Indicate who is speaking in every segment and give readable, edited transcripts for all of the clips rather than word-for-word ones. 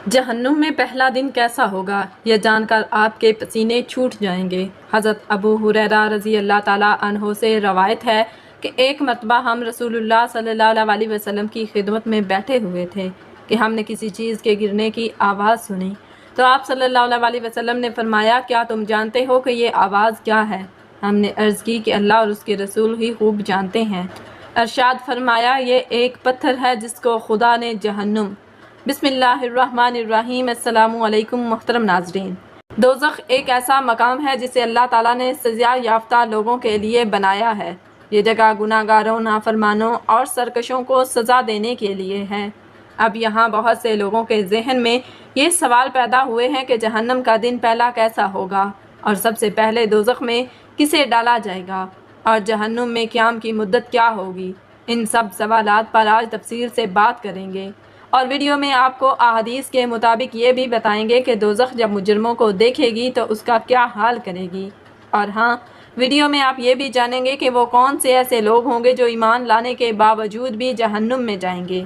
Speaker 1: جہنم میں پہلا دن کیسا ہوگا، یہ جان کر آپ کے پسینے چھوٹ جائیں گے۔ حضرت ابو ہریرہ رضی اللہ تعالیٰ عنہ سے روایت ہے کہ ایک مرتبہ ہم رسول اللہ صلی اللہ علیہ وسلم کی خدمت میں بیٹھے ہوئے تھے کہ ہم نے کسی چیز کے گرنے کی آواز سنی، تو آپ صلی اللہ علیہ وسلم نے فرمایا، کیا تم جانتے ہو کہ یہ آواز کیا ہے؟ ہم نے عرض کی کہ اللہ اور اس کے رسول ہی خوب جانتے ہیں۔ ارشاد فرمایا، یہ ایک پتھر ہے جس کو خدا نے جہنم۔ بسم اللہ الرحمن الرحیم۔ السلام علیکم محترم ناظرین۔ دوزخ ایک ایسا مقام ہے جسے اللہ تعالیٰ نے سزا یافتہ لوگوں کے لیے بنایا ہے۔ یہ جگہ گناہ گاروں، نافرمانوں اور سرکشوں کو سزا دینے کے لیے ہے۔ اب یہاں بہت سے لوگوں کے ذہن میں یہ سوال پیدا ہوئے ہیں کہ جہنم کا دن پہلا کیسا ہوگا، اور سب سے پہلے دوزخ میں کسے ڈالا جائے گا، اور جہنم میں قیام کی مدت کیا ہوگی۔ ان سب سوالات پر آج تفصیل سے بات کریں گے، اور ویڈیو میں آپ کو احادیث کے مطابق یہ بھی بتائیں گے کہ دوزخ جب مجرموں کو دیکھے گی تو اس کا کیا حال کرے گی۔ اور ہاں، ویڈیو میں آپ یہ بھی جانیں گے کہ وہ کون سے ایسے لوگ ہوں گے جو ایمان لانے کے باوجود بھی جہنم میں جائیں گے۔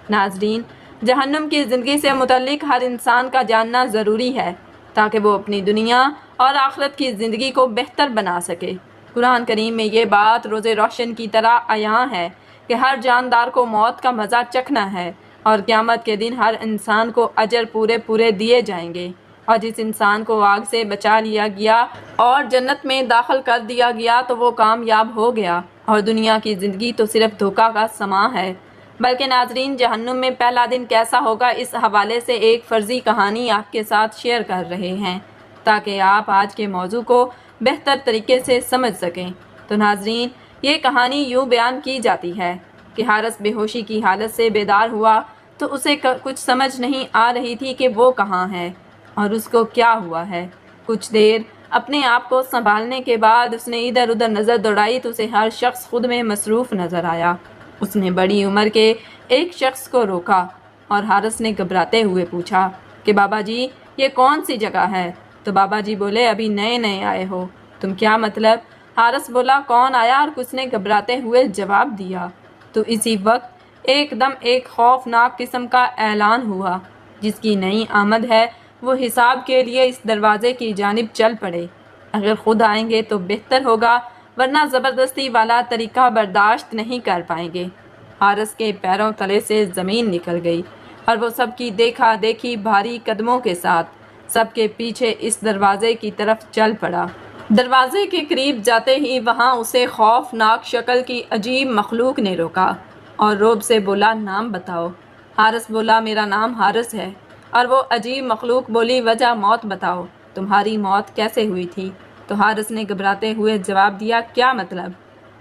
Speaker 1: ناظرین، جہنم کی زندگی سے متعلق ہر انسان کا جاننا ضروری ہے تاکہ وہ اپنی دنیا اور آخرت کی زندگی کو بہتر بنا سکے۔ قرآن کریم میں یہ بات روز روشن کی طرح عیاں ہے کہ ہر جاندار کو موت کا مزہ چکھنا ہے، اور قیامت کے دن ہر انسان کو اجر پورے دیے جائیں گے، اور جس انسان کو آگ سے بچا لیا گیا اور جنت میں داخل کر دیا گیا تو وہ کامیاب ہو گیا، اور دنیا کی زندگی تو صرف دھوکہ کا سماں ہے۔ بلکہ ناظرین، جہنم میں پہلا دن کیسا ہوگا، اس حوالے سے ایک فرضی کہانی آپ کے ساتھ شیئر کر رہے ہیں تاکہ آپ آج کے موضوع کو بہتر طریقے سے سمجھ سکیں۔ تو ناظرین، یہ کہانی یوں بیان کی جاتی ہے کہ حارث بے ہوشی کی حالت سے بیدار ہوا تو اسے کچھ سمجھ نہیں آ رہی تھی کہ وہ کہاں ہے اور اس کو کیا ہوا ہے۔ کچھ دیر اپنے آپ کو سنبھالنے کے بعد اس نے ادھر ادھر نظر دوڑائی تو اسے ہر شخص خود میں مصروف نظر آیا۔ اس نے بڑی عمر کے ایک شخص کو روکا اور حارث نے گھبراتے ہوئے پوچھا کہ بابا جی، یہ کون سی جگہ ہے؟ تو بابا جی بولے، ابھی نئے آئے ہو، تم کیا مطلب؟ حارث بولا، کون آیا؟ اور کس نے گھبراتے ہوئے جواب دیا۔ تو اسی وقت ایک دم ایک خوفناک قسم کا اعلان ہوا، جس کی نئی آمد ہے وہ حساب کے لیے اس دروازے کی جانب چل پڑے۔ اگر خود آئیں گے تو بہتر ہوگا، ورنہ زبردستی والا طریقہ برداشت نہیں کر پائیں گے۔ حارث کے پیروں تلے سے زمین نکل گئی اور وہ سب کی دیکھا دیکھی بھاری قدموں کے ساتھ سب کے پیچھے اس دروازے کی طرف چل پڑا۔ دروازے کے قریب جاتے ہی وہاں اسے خوفناک شکل کی عجیب مخلوق نے روکا اور رعب سے بولا، نام بتاؤ۔ حارث بولا، میرا نام حارث ہے۔ اور وہ عجیب مخلوق بولی، وجہ موت بتاؤ، تمہاری موت کیسے ہوئی تھی؟ تو حارث نے گھبراتے ہوئے جواب دیا، کیا مطلب؟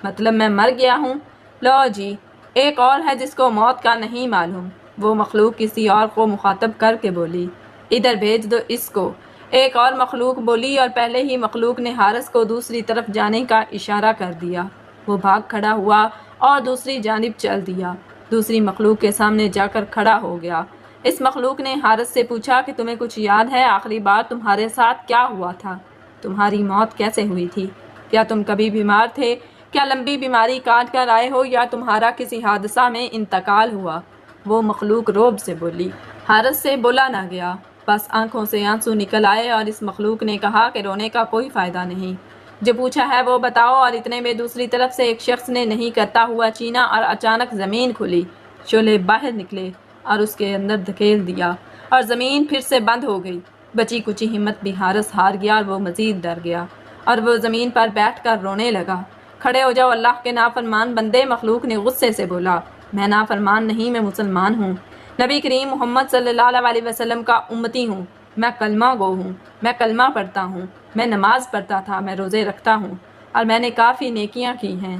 Speaker 1: مطلب میں مر گیا ہوں؟ لو جی، ایک اور ہے جس کو موت کا نہیں معلوم۔ وہ مخلوق کسی اور کو مخاطب کر کے بولی، ادھر بھیج دو اس کو۔ ایک اور مخلوق بولی اور پہلے ہی مخلوق نے حارث کو دوسری طرف جانے کا اشارہ کر دیا۔ وہ بھاگ کھڑا ہوا اور دوسری جانب چل دیا، دوسری مخلوق کے سامنے جا کر کھڑا ہو گیا۔ اس مخلوق نے حارث سے پوچھا کہ تمہیں کچھ یاد ہے؟ آخری بار تمہارے ساتھ کیا ہوا تھا؟ تمہاری موت کیسے ہوئی تھی؟ کیا تم کبھی بیمار تھے؟ کیا لمبی بیماری کاٹ کر آئے ہو یا تمہارا کسی حادثہ میں انتقال ہوا؟ وہ مخلوق رعب سے بولی۔ حارث سے بولا نہ گیا، بس آنکھوں سے آنسو نکل آئے، اور اس مخلوق نے کہا کہ رونے کا کوئی فائدہ نہیں، جو پوچھا ہے وہ بتاؤ۔ اور اتنے میں دوسری طرف سے ایک شخص نے نہیں کرتا ہوا چینا اور اچانک زمین کھلی، شعلے باہر نکلے اور اس کے اندر دھکیل دیا، اور زمین پھر سے بند ہو گئی۔ بچی کچی ہمت بھی حارث ہار گیا اور وہ مزید ڈر گیا، اور وہ زمین پر بیٹھ کر رونے لگا۔ کھڑے ہو جاؤ اللہ کے نافرمان بندے، مخلوق نے غصے سے بولا۔ میں نافرمان نہیں، میں مسلمان ہوں، نبی کریم محمد صلی اللہ علیہ وسلم کا امتی ہوں، میں کلمہ گو ہوں، میں کلمہ پڑھتا ہوں، میں نماز پڑھتا تھا، میں روزے رکھتا ہوں، اور میں نے کافی نیکیاں کی ہیں،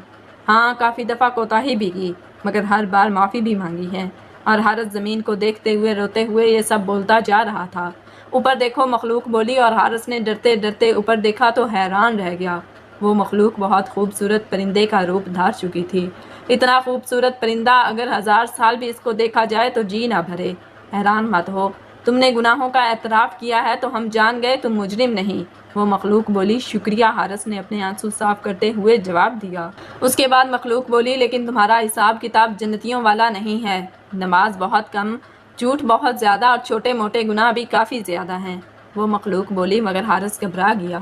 Speaker 1: ہاں کافی دفعہ کوتاہی بھی کی، مگر ہر بار معافی بھی مانگی ہے۔ اور حارث زمین کو دیکھتے ہوئے روتے ہوئے یہ سب بولتا جا رہا تھا۔ اوپر دیکھو، مخلوق بولی، اور حارث نے ڈرتے ڈرتے اوپر دیکھا تو حیران رہ گیا۔ وہ مخلوق بہت خوبصورت پرندے کا روپ دھار چکی تھی۔ اتنا خوبصورت پرندہ اگر 1000 سال بھی اس کو دیکھا جائے تو جی نہ بھرے۔ حیران مت ہو، تم نے گناہوں کا اعتراف کیا ہے تو ہم جان گئے تم مجرم نہیں۔ وہ مخلوق بولی، شکریہ۔ حارث نے اپنے آنسو صاف کرتے ہوئے جواب دیا۔ اس کے بعد مخلوق بولی، لیکن تمہارا حساب کتاب جنتیوں والا نہیں ہے، نماز بہت کم، جھوٹ بہت زیادہ اور چھوٹے موٹے گناہ بھی کافی زیادہ ہیں۔ وہ مخلوق بولی مگر حارث گھبرا گیا۔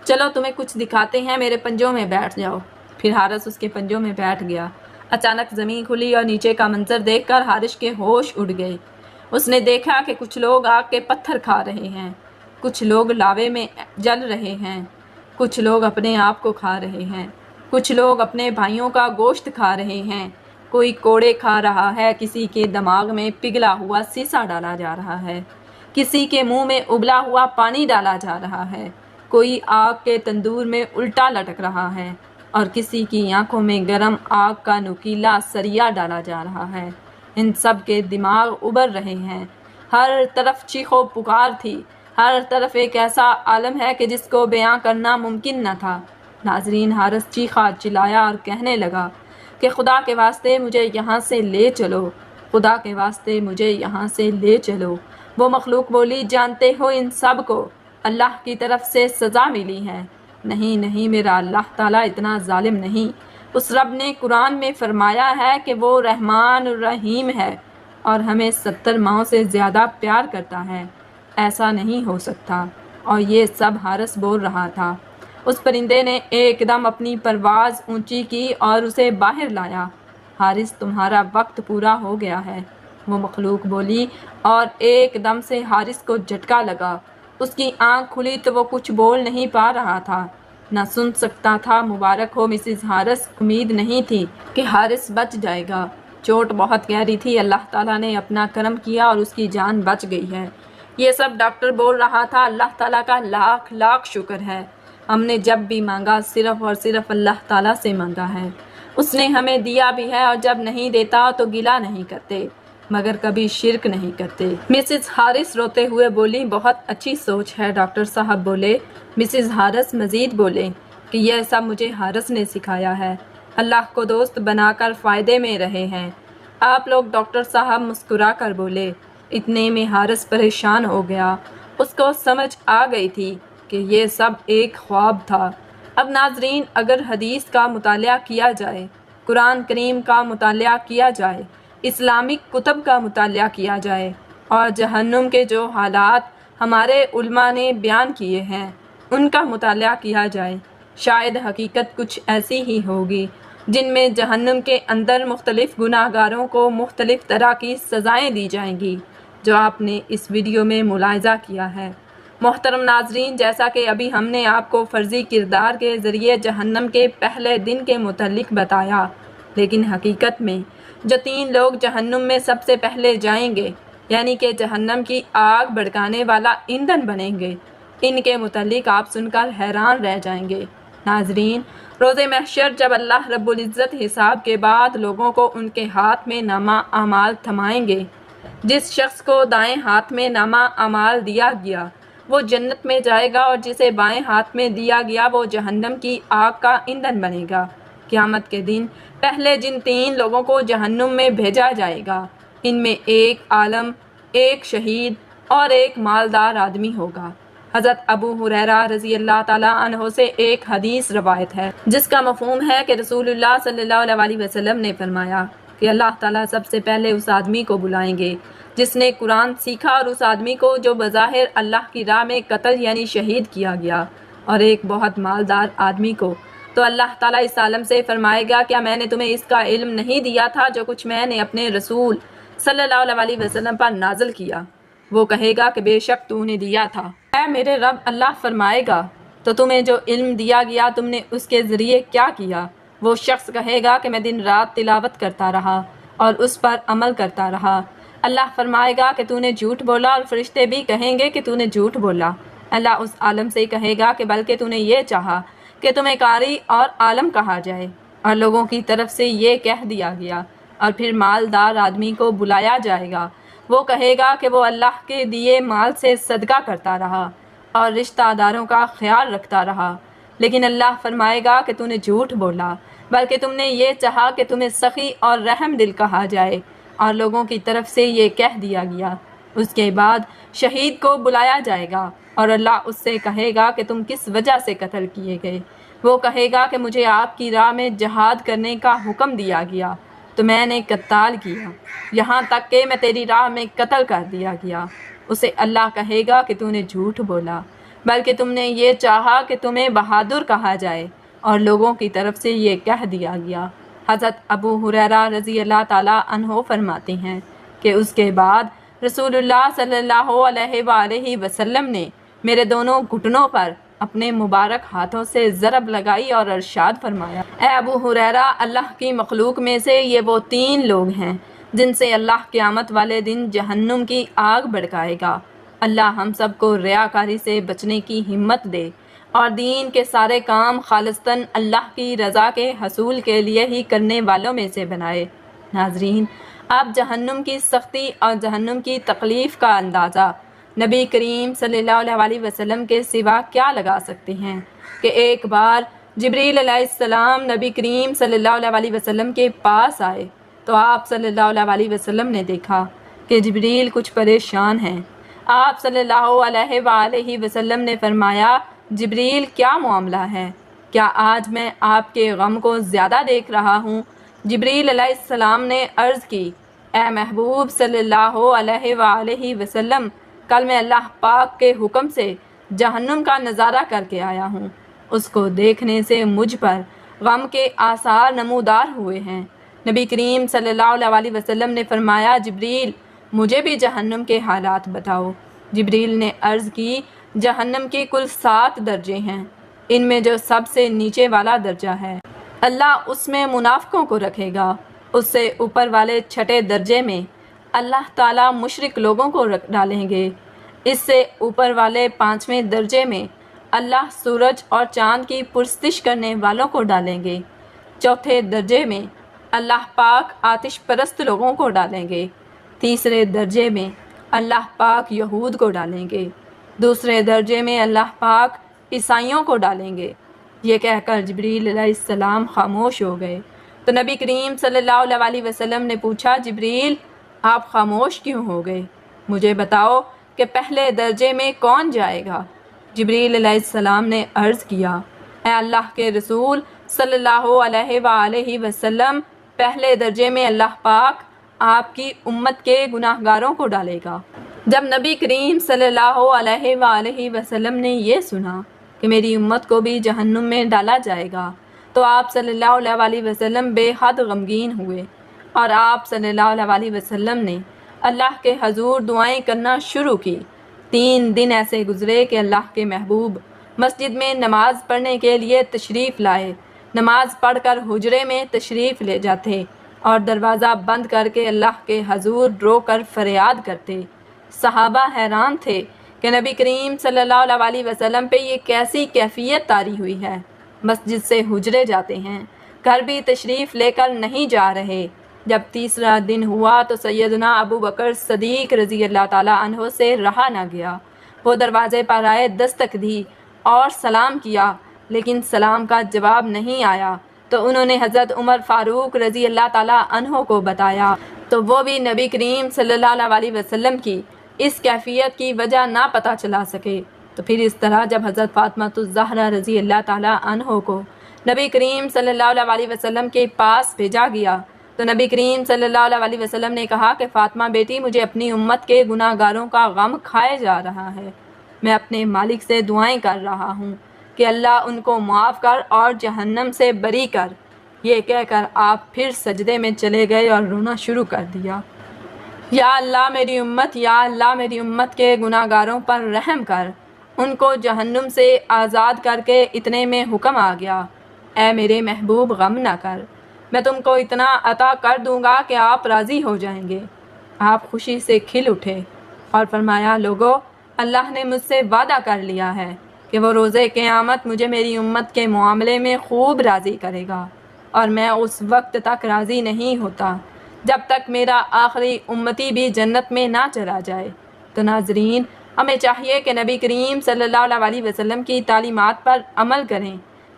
Speaker 1: چلو تمہیں کچھ دکھاتے ہیں، میرے پنجوں میں بیٹھ جاؤ۔ پھر حارث اس کے پنجوں میں بیٹھ گیا۔ اچانک زمین کھلی اور نیچے کا منظر دیکھ کر حارث کے ہوش اڑ گئے۔ اس نے دیکھا کہ کچھ لوگ آگ کے پتھر کھا رہے ہیں، کچھ لوگ لاوے میں جل رہے ہیں، کچھ لوگ اپنے آپ کو کھا رہے ہیں، کچھ لوگ اپنے بھائیوں کا گوشت کھا رہے ہیں، کوئی کوڑے کھا رہا ہے، کسی کے دماغ میں پگھلا ہوا سیسا ڈالا جا رہا ہے، کسی کے منہ میں ابلا ہوا پانی ڈالا جا رہا ہے، کوئی آگ کے تندور میں الٹا لٹک رہا ہے اور کسی کی آنکھوں میں گرم آگ کا نوکیلا سریا ڈالا جا رہا ہے۔ ان سب کے دماغ ابل رہے ہیں، ہر طرف چیخ و پکار تھی، ہر طرف ایک ایسا عالم ہے کہ جس کو بیان کرنا ممکن نہ تھا۔ ناظرین، حارث چیخا چلایا اور کہنے لگا کہ خدا کے واسطے مجھے یہاں سے لے چلو، خدا کے واسطے مجھے یہاں سے لے چلو۔ وہ مخلوق بولی، جانتے ہو ان سب کو اللہ کی طرف سے سزا ملی ہے۔ نہیں نہیں، میرا اللہ تعالیٰ اتنا ظالم نہیں۔ اس رب نے قرآن میں فرمایا ہے کہ وہ رحمان الرحیم ہے اور ہمیں 70 ماؤں سے زیادہ پیار کرتا ہے۔ ایسا نہیں ہو سکتا۔ اور یہ سب حارث بول رہا تھا۔ اس پرندے نے ایک دم اپنی پرواز اونچی کی اور اسے باہر لایا۔ حارث، تمہارا وقت پورا ہو گیا ہے، وہ مخلوق بولی، اور ایک دم سے حارث کو جھٹکا لگا۔ اس کی آنکھ کھلی تو وہ کچھ بول نہیں پا رہا تھا، نہ سن سکتا تھا۔ مبارک ہو مسز حارث، امید نہیں تھی کہ حارث بچ جائے گا۔ چوٹ بہت گہری تھی، اللہ تعالیٰ نے اپنا کرم کیا اور اس کی جان بچ گئی ہے۔ یہ سب ڈاکٹر بول رہا تھا۔ اللہ تعالیٰ کا لاکھ لاکھ شکر ہے، ہم نے جب بھی مانگا صرف اور صرف اللہ تعالیٰ سے مانگا ہے، اس نے ہمیں دیا بھی ہے، اور جب نہیں دیتا تو گلہ نہیں کرتے مگر کبھی شرک نہیں کرتے۔ مسز حارث روتے ہوئے بولی، بہت اچھی سوچ ہے، ڈاکٹر صاحب بولے۔ مسز حارث مزید بولے کہ یہ سب مجھے حارث نے سکھایا ہے۔ اللہ کو دوست بنا کر فائدے میں رہے ہیں آپ لوگ۔ ڈاکٹر صاحب مسکرا کر بولے۔ اتنے میں حارث پریشان ہو گیا۔ اس کو سمجھ آ گئی تھی کہ یہ سب ایک خواب تھا۔ اب ناظرین، اگر حدیث کا مطالعہ کیا جائے، قرآن کریم کا مطالعہ کیا جائے، اسلامک کتب کا مطالعہ کیا جائے اور جہنم کے جو حالات ہمارے علماء نے بیان کیے ہیں ان کا مطالعہ کیا جائے، شاید حقیقت کچھ ایسی ہی ہوگی، جن میں جہنم کے اندر مختلف گناہ گاروں کو مختلف طرح کی سزائیں دی جائیں گی، جو آپ نے اس ویڈیو میں ملاحظہ کیا ہے۔ محترم ناظرین، جیسا کہ ابھی ہم نے آپ کو فرضی کردار کے ذریعے جہنم کے پہلے دن کے متعلق بتایا، لیکن حقیقت میں جو 3 لوگ جہنم میں سب سے پہلے جائیں گے، یعنی کہ جہنم کی آگ بھڑکانے والا ایندھن بنیں گے، ان کے متعلق آپ سن کر حیران رہ جائیں گے۔ ناظرین، روز محشر جب اللہ رب العزت حساب کے بعد لوگوں کو ان کے ہاتھ میں نامہ اعمال تھمائیں گے، جس شخص کو دائیں ہاتھ میں نامہ اعمال دیا گیا وہ جنت میں جائے گا، اور جسے بائیں ہاتھ میں دیا گیا وہ جہنم کی آگ کا ایندھن بنے گا۔ قیامت کے دن پہلے جن 3 لوگوں کو جہنم میں بھیجا جائے گا، ان میں ایک عالم، ایک شہید اور ایک مالدار آدمی ہوگا۔ حضرت ابو ہریرہ رضی اللہ تعالیٰ عنہ سے ایک حدیث روایت ہے جس کا مفہوم ہے کہ رسول اللہ صلی اللہ علیہ وسلم نے فرمایا کہ اللہ تعالیٰ سب سے پہلے اس آدمی کو بلائیں گے جس نے قرآن سیکھا، اور اس آدمی کو جو بظاہر اللہ کی راہ میں قتل یعنی شہید کیا گیا، اور ایک بہت مالدار آدمی کو۔ تو اللہ تعالیٰ اس عالم سے فرمائے گا، کیا میں نے تمہیں اس کا علم نہیں دیا تھا جو کچھ میں نے اپنے رسول صلی اللہ علیہ وسلم پر نازل کیا؟ وہ کہے گا کہ بے شک تو نے دیا تھا۔ اے میرے رب، اللہ فرمائے گا تو تمہیں جو علم دیا گیا تم نے اس کے ذریعے کیا کیا؟ وہ شخص کہے گا کہ میں دن رات تلاوت کرتا رہا اور اس پر عمل کرتا رہا۔ اللہ فرمائے گا کہ تو نے جھوٹ بولا، اور فرشتے بھی کہیں گے کہ تو نے جھوٹ بولا۔ اللہ اس عالم سے کہے گا کہ بلکہ تو نے یہ چاہا کہ تمہیں قاری اور عالم کہا جائے، اور لوگوں کی طرف سے یہ کہہ دیا گیا۔ اور پھر مالدار آدمی کو بلایا جائے گا، وہ کہے گا کہ وہ اللہ کے دیے مال سے صدقہ کرتا رہا اور رشتہ داروں کا خیال رکھتا رہا، لیکن اللہ فرمائے گا کہ تو نے جھوٹ بولا، بلکہ تم نے یہ چاہا کہ تمہیں سخی اور رحم دل کہا جائے، اور لوگوں کی طرف سے یہ کہہ دیا گیا۔ اس کے بعد شہید کو بلایا جائے گا، اور اللہ اس سے کہے گا کہ تم کس وجہ سے قتل کیے گئے؟ وہ کہے گا کہ مجھے آپ کی راہ میں جہاد کرنے کا حکم دیا گیا، تو تو میں نے قتال کیا، یہاں تک کہ میں تیری راہ میں قتل کر دیا گیا۔ اسے اللہ کہے گا کہ تو نے جھوٹ بولا، بلکہ تم نے یہ چاہا کہ تمہیں بہادر کہا جائے، اور لوگوں کی طرف سے یہ کہہ دیا گیا۔ حضرت ابو ہریرہ رضی اللہ تعالیٰ عنہ فرماتے ہیں کہ اس کے بعد رسول اللہ صلی اللہ علیہ وآلہ وسلم نے میرے دونوں گھٹنوں پر اپنے مبارک ہاتھوں سے ضرب لگائی اور ارشاد فرمایا، اے ابو ہریرہ، اللہ کی مخلوق میں سے یہ وہ 3 لوگ ہیں جن سے اللہ قیامت والے دن جہنم کی آگ بھڑکائے گا۔ اللہ ہم سب کو ریاکاری سے بچنے کی ہمت دے اور دین کے سارے کام خالصتاً اللہ کی رضا کے حصول کے لیے ہی کرنے والوں میں سے بنائے۔ ناظرین، آپ جہنم کی سختی اور جہنم کی تکلیف کا اندازہ نبی کریم صلی اللہ علیہ وسلم کے سوا کیا لگا سکتے ہیں کہ ایک بار جبریل علیہ السلام نبی کریم صلی اللہ علیہ وسلم کے پاس آئے تو آپ صلی اللہ علیہ وسلم نے دیکھا کہ جبریل کچھ پریشان ہیں۔ آپ صلی اللہ علیہ وآلہ وسلم نے فرمایا، جبریل کیا معاملہ ہے؟ کیا آج میں آپ کے غم کو زیادہ دیکھ رہا ہوں؟ جبریل علیہ السلام نے عرض کی، اے محبوب صلی اللہ علیہ وآلہ وسلم، کل میں اللہ پاک کے حکم سے جہنم کا نظارہ کر کے آیا ہوں۔ اس کو دیکھنے سے مجھ پر غم کے آثار نمودار ہوئے ہیں۔ نبی کریم صلی اللہ علیہ وسلم نے فرمایا، جبریل مجھے بھی جہنم کے حالات بتاؤ۔ جبریل نے عرض کی، جہنم کے کل 7 درجے ہیں، ان میں جو سب سے نیچے والا درجہ ہے اللہ اس میں منافقوں کو رکھے گا۔ اس سے اوپر والے 6 درجے میں اللہ تعالیٰ مشرک لوگوں کو ڈالیں گے۔ اس سے اوپر والے 5ویں درجے میں اللہ سورج اور چاند کی پرستش کرنے والوں کو ڈالیں گے۔ 4تھے درجے میں اللہ پاک آتش پرست لوگوں کو ڈالیں گے۔ 3رے درجے میں اللہ پاک یہود کو ڈالیں گے۔ 2 درجے میں اللہ پاک عیسائیوں کو ڈالیں گے۔ یہ کہہ کر جبریل علیہ السلام خاموش ہو گئے تو نبی کریم صلی اللہ علیہ وسلم نے پوچھا، جبریل آپ خاموش کیوں ہو گئے؟ مجھے بتاؤ کہ پہلے درجے میں کون جائے گا؟ جبریل علیہ السلام نے عرض کیا، اے اللہ کے رسول صلی اللہ علیہ وآلہ وسلم، پہلے درجے میں اللہ پاک آپ کی امت کے گناہ گاروں کو ڈالے گا۔ جب نبی کریم صلی اللہ علیہ وآلہ وسلم نے یہ سنا کہ میری امت کو بھی جہنم میں ڈالا جائے گا تو آپ صلی اللہ علیہ وسلم بے حد غمگین ہوئے، اور آپ صلی اللہ علیہ وسلم نے اللہ کے حضور دعائیں کرنا شروع کی۔ 3 دن ایسے گزرے کہ اللہ کے محبوب مسجد میں نماز پڑھنے کے لیے تشریف لائے، نماز پڑھ کر حجرے میں تشریف لے جاتے اور دروازہ بند کر کے اللہ کے حضور رو کر فریاد کرتے۔ صحابہ حیران تھے کہ نبی کریم صلی اللہ علیہ وسلم پہ یہ کیسی کیفیت طاری ہوئی ہے، مسجد سے حجرے جاتے ہیں، گھر بھی تشریف لے کر نہیں جا رہے۔ جب 3را دن ہوا تو سیدنا ابو بکر صدیق رضی اللہ تعالیٰ عنہ سے رہا نہ گیا۔ وہ دروازے پر آئے، دستک دی اور سلام کیا، لیکن سلام کا جواب نہیں آیا تو انہوں نے حضرت عمر فاروق رضی اللہ تعالیٰ عنہ کو بتایا تو وہ بھی نبی کریم صلی اللہ علیہ وسلم کی اس کیفیت کی وجہ نہ پتہ چلا سکے۔ تو پھر اس طرح جب حضرت فاطمہ الزہرا رضی اللہ تعالیٰ عنہ کو نبی کریم صلی اللہ علیہ وسلم کے پاس بھیجا گیا تو نبی کریم صلی اللہ علیہ وسلم نے کہا کہ فاطمہ بیٹی، مجھے اپنی امت کے گناہ گاروں کا غم کھائے جا رہا ہے۔ میں اپنے مالک سے دعائیں کر رہا ہوں کہ اللہ ان کو معاف کر اور جہنم سے بری کر۔ یہ کہہ کر آپ پھر سجدے میں چلے گئے اور رونا شروع کر دیا۔ یا اللہ میری امت، یا اللہ میری امت کے گناہ گاروں پر رحم کر، ان کو جہنم سے آزاد کر کے اتنے میں حکم آ گیا، اے میرے محبوب غم نہ کر، میں تم کو اتنا عطا کر دوں گا کہ آپ راضی ہو جائیں گے۔ آپ خوشی سے کھل اٹھے اور فرمایا، لوگو، اللہ نے مجھ سے وعدہ کر لیا ہے کہ وہ روز قیامت مجھے میری امت کے معاملے میں خوب راضی کرے گا، اور میں اس وقت تک راضی نہیں ہوتا جب تک میرا آخری امتی بھی جنت میں نہ چلا جائے۔ تو ناظرین، ہمیں چاہیے کہ نبی کریم صلی اللہ علیہ وسلم کی تعلیمات پر عمل کریں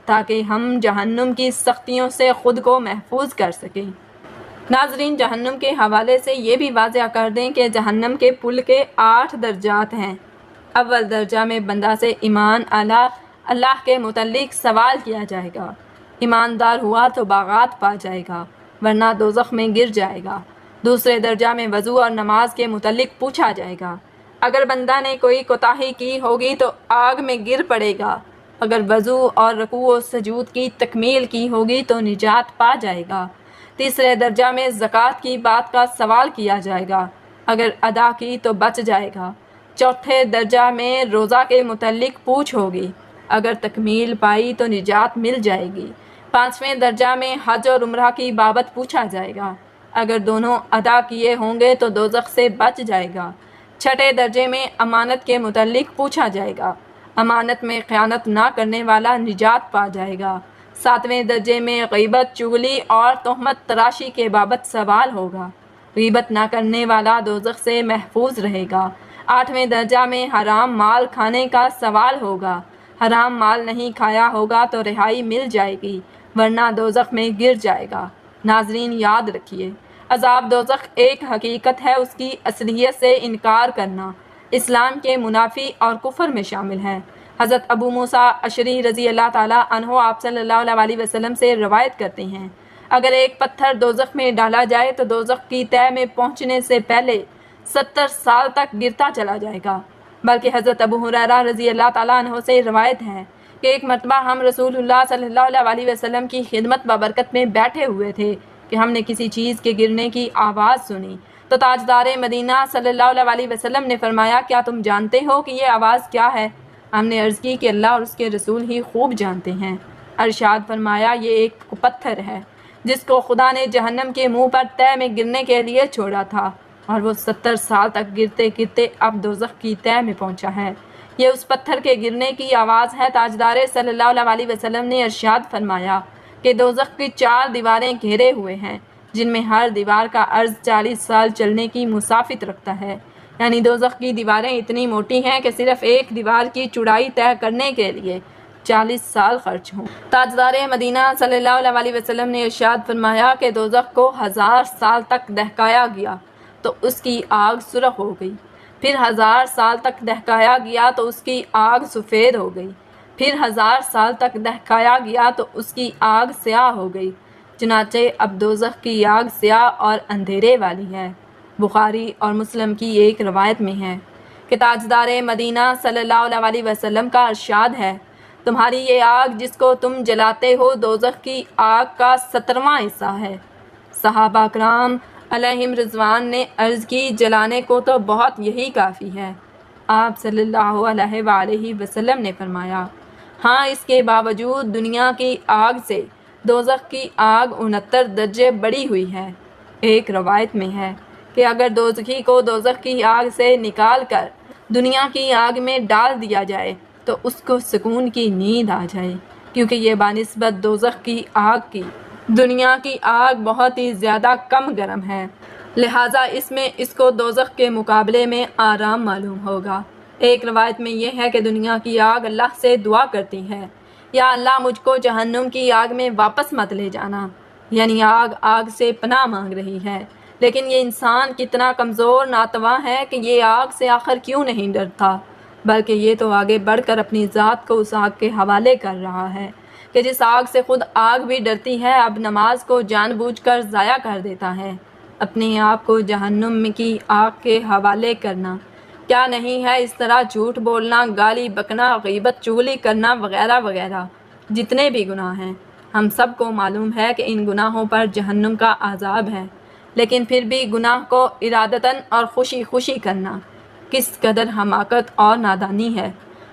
Speaker 1: تاکہ ہم جہنم کی سختیوں سے خود کو محفوظ کر سکیں۔ ناظرین، جہنم کے حوالے سے یہ بھی واضح کر دیں کہ جہنم کے پل کے 8 درجات ہیں۔ اول درجہ میں بندہ سے ایمان اعلیٰ اللہ کے متعلق سوال کیا جائے گا، ایماندار ہوا تو باغات پا جائے گا، ورنہ دوزخ میں گر جائے گا۔ دوسرے درجہ میں وضو اور نماز کے متعلق پوچھا جائے گا۔ اگر بندہ نے کوئی کوتاہی کی ہوگی تو آگ میں گر پڑے گا۔ اگر وضو اور رکوع و سجود کی تکمیل کی ہوگی تو نجات پا جائے گا۔ تیسرے درجہ میں زکوٰۃ کی بات کا سوال کیا جائے گا۔ اگر ادا کی تو بچ جائے گا۔ چوتھے درجہ میں روزہ کے متعلق پوچھ ہوگی۔ اگر تکمیل پائی تو نجات مل جائے گی۔ پانچویں درجہ میں حج اور عمرہ کی بابت پوچھا جائے گا۔ اگر دونوں ادا کیے ہوں گے تو دوزخ سے بچ جائے گا۔ چھٹے درجے میں امانت کے متعلق پوچھا جائے گا۔ امانت میں خیانت نہ کرنے والا نجات پا جائے گا۔ ساتویں درجے میں غیبت، چغلی اور تہمت تراشی کے بابت سوال ہوگا۔ غیبت نہ کرنے والا دوزخ سے محفوظ رہے گا۔ آٹھویں درجہ میں حرام مال کھانے کا سوال ہوگا۔ حرام مال نہیں کھایا ہوگا تو رہائی مل جائے گی، ورنہ دوزخ میں گر جائے گا۔ ناظرین یاد رکھیے، عذاب دوزخ ایک حقیقت ہے، اس کی اصلیت سے انکار کرنا اسلام کے منافی اور کفر میں شامل ہے۔ حضرت ابو موسیٰ اشعری رضی اللہ تعالیٰ عنہ آپ صلی اللہ علیہ وسلم سے روایت کرتے ہیں، اگر ایک پتھر دوزخ میں ڈالا جائے تو دوزخ کی تہہ میں پہنچنے سے پہلے 70 سال تک گرتا چلا جائے گا۔ بلکہ حضرت ابو ہریرہ رضی اللہ تعالیٰ عنہ سے روایت ہے کہ ایک مرتبہ ہم رسول اللہ صلی اللہ علیہ وسلم کی خدمت ببرکت میں بیٹھے ہوئے تھے کہ ہم نے کسی چیز کے گرنے کی آواز سنی تو تاجدار مدینہ صلی اللہ علیہ وسلم نے فرمایا، کیا تم جانتے ہو کہ یہ آواز کیا ہے؟ ہم نے عرض کی کہ اللہ اور اس کے رسول ہی خوب جانتے ہیں۔ ارشاد فرمایا، یہ ایک پتھر ہے جس کو خدا نے جہنم کے منہ پر تہہ میں گرنے کے لیے چھوڑا تھا، اور وہ 70 سال تک گرتے گرتے اب دوزخ کی تہہ میں پہنچا ہے۔ یہ اس پتھر کے گرنے کی آواز ہے۔ تاجدار صلی اللہ علیہ وسلم نے ارشاد فرمایا کہ دوزخ کی 4 دیواریں گھیرے ہوئے ہیں، جن میں ہر دیوار کا عرض 40 سال چلنے کی مسافت رکھتا ہے۔ یعنی دوزخ کی دیواریں اتنی موٹی ہیں کہ صرف ایک دیوار کی چوڑائی طے کرنے کے لیے 40 سال خرچ ہوں۔ تاجدار مدینہ صلی اللہ علیہ وسلم نے ارشاد فرمایا کہ دوزخ کو 1000 سال تک دہکایا گیا تو اس کی آگ سرخ ہو گئی، پھر 1000 سال تک دہکایا گیا تو اس کی آگ سفید ہو گئی، پھر 1000 سال تک دہکایا گیا تو اس کی آگ سیاہ ہو گئی۔ چنانچہ اب دوزخ کی آگ سیاہ اور اندھیرے والی ہے۔ بخاری اور مسلم کی ایک روایت میں ہے کہ تاجدار مدینہ صلی اللہ علیہ وسلم کا ارشاد ہے، تمہاری یہ آگ جس کو تم جلاتے ہو دوزخ کی آگ کا 17واں حصہ ہے۔ صحابہ کرام علیہم رضوان نے عرض کی، جلانے کو تو بہت یہی کافی ہے۔ آپ صلی اللہ علیہ وآلہ وسلم نے فرمایا، ہاں اس کے باوجود دنیا کی آگ سے دوزخ کی آگ 69 درجے بڑھی ہوئی ہے۔ ایک روایت میں ہے کہ اگر دوزخی کو دوزخ کی آگ سے نکال کر دنیا کی آگ میں ڈال دیا جائے تو اس کو سکون کی نیند آ جائے، کیونکہ یہ بنسبت دوزخ کی آگ کی دنیا کی آگ بہت ہی زیادہ کم گرم ہے، لہٰذا اس میں اس کو دوزخ کے مقابلے میں آرام معلوم ہوگا۔ ایک روایت میں یہ ہے کہ دنیا کی آگ اللہ سے دعا کرتی ہے، یا اللہ مجھ کو جہنم کی آگ میں واپس مت لے جانا، یعنی آگ سے پناہ مانگ رہی ہے۔ لیکن یہ انسان کتنا کمزور ناتواں ہے کہ یہ آگ سے آخر کیوں نہیں ڈرتا، بلکہ یہ تو آگے بڑھ کر اپنی ذات کو اس آگ کے حوالے کر رہا ہے کہ جس آگ سے خود آگ بھی ڈرتی ہے، اب نماز کو جان بوجھ کر ضائع کر دیتا ہے۔ اپنے آپ کو جہنم کی آگ کے حوالے کرنا کیا نہیں ہے؟ اس طرح جھوٹ بولنا، گالی بکنا، غیبت چغلی کرنا وغیرہ وغیرہ جتنے بھی گناہ ہیں، ہم سب کو معلوم ہے کہ ان گناہوں پر جہنم کا عذاب ہے، لیکن پھر بھی گناہ کو ارادتاً اور خوشی خوشی کرنا کس قدر حماقت اور نادانی ہے۔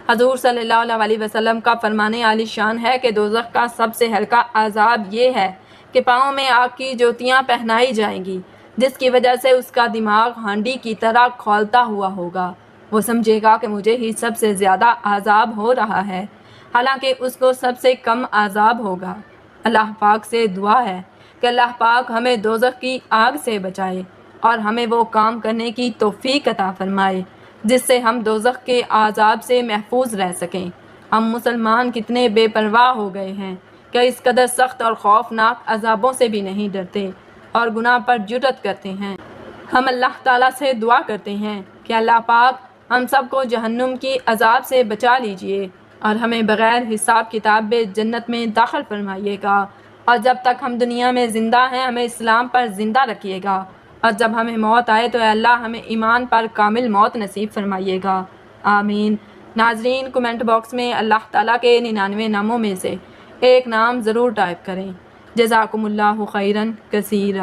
Speaker 1: حضور صلی اللہ علیہ وسلم کا فرمان عالی شان ہے کہ دوزخ کا سب سے ہلکا عذاب یہ ہے کہ پاؤں میں آگ کی جوتیاں پہنائی جائیں گی، جس کی وجہ سے اس کا دماغ ہانڈی کی طرح کھولتا ہوا ہوگا۔ وہ سمجھے گا کہ مجھے ہی سب سے زیادہ عذاب ہو رہا ہے، حالانکہ اس کو سب سے کم عذاب ہوگا۔ اللہ پاک سے دعا ہے کہ اللہ پاک ہمیں دوزخ کی آگ سے بچائے اور ہمیں وہ کام کرنے کی توفیق عطا فرمائے جس سے ہم دوزخ کے عذاب سے محفوظ رہ سکیں۔ ہم مسلمان کتنے بے پرواہ ہو گئے ہیں کہ اس قدر سخت اور خوفناک عذابوں سے بھی نہیں ڈرتے اور گناہ پر جرأت کرتے ہیں۔ ہم اللہ تعالیٰ سے دعا کرتے ہیں کہ اللہ پاک ہم سب کو جہنم کی عذاب سے بچا لیجئے اور ہمیں بغیر حساب کتاب جنت میں داخل فرمائیے گا، اور جب تک ہم دنیا میں زندہ ہیں ہمیں اسلام پر زندہ رکھیے گا، اور جب ہمیں موت آئے تو اے اللہ ہمیں ایمان پر کامل موت نصیب فرمائیے گا، آمین۔ ناظرین کمنٹ باکس میں اللہ تعالیٰ کے 99 ناموں میں سے ایک نام ضرور ٹائپ کریں۔ جزاکم اللہ خیراً کثیرا۔